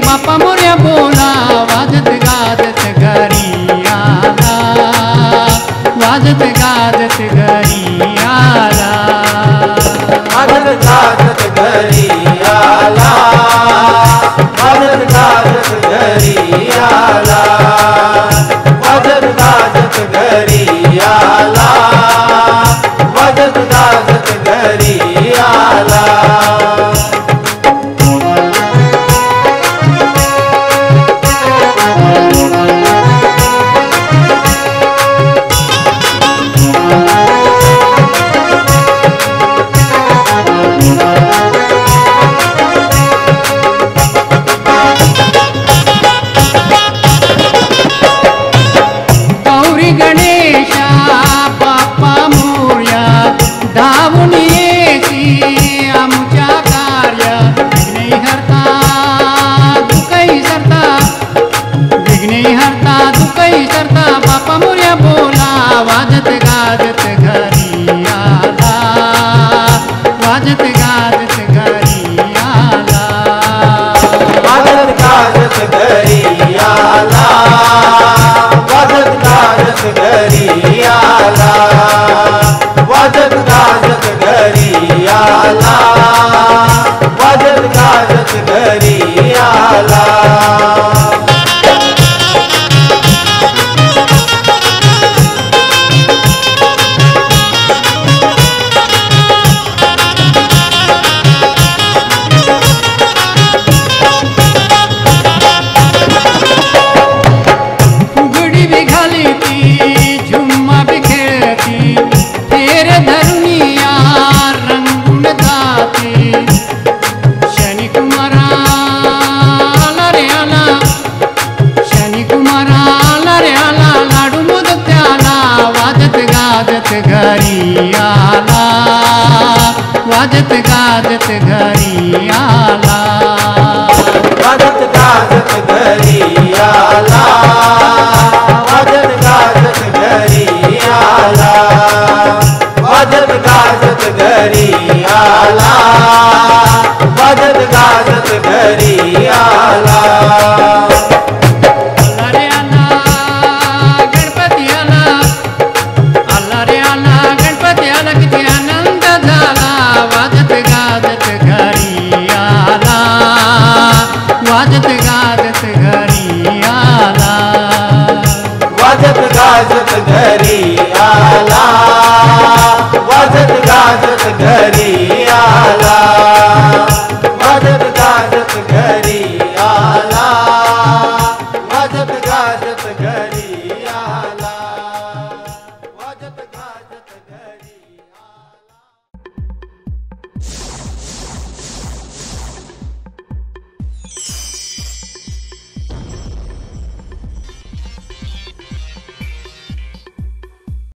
बाप्पा मोरया बोला वाजत गाजत घरी आला, वाजत गाजत घरी आला, वाजत गाजत घरी आला, वाजत गाजत घरी आला, वाजत गाजत घरी आला, वाजत गाजत घरी आला. धावून येसी आमच्या कार्य विघ्ने हरता दुःखही सरता, विघ्ने हरता दुःखही सरता. बाप्पा मोरया बोला वाजत गाजत घरी आला, वाजत गाजत घरी आला, वाजत गाजत घरी आला, वाजत गाजत घरी आला, वाजत गाजत घरी आला, वाजत गाजत घरी आला. फुगडी बी घाली ती झुम्मा बी खेळती, फेर धरुनिया रंगून जाती. शनी कुमारा आला रे आला, शनी कुमारा आला रे आला, लाडू मोदक त्याला वाजत गाजत घरी आला, वाजत गाजत घरी आला, वाजत गाजत घरी आला, वाजत गाजत घरी आला, वाजत गाजत घरी आला, वाजत गाजत घरी आला. अरे आला गणपती आला, आला रे आला गणपती आला, किती आनंद झाला वाजत गाजत घरी आला, वाजत गाजत घरी आला, वाजत गाजत घरी आला, वाजत गाजत घरी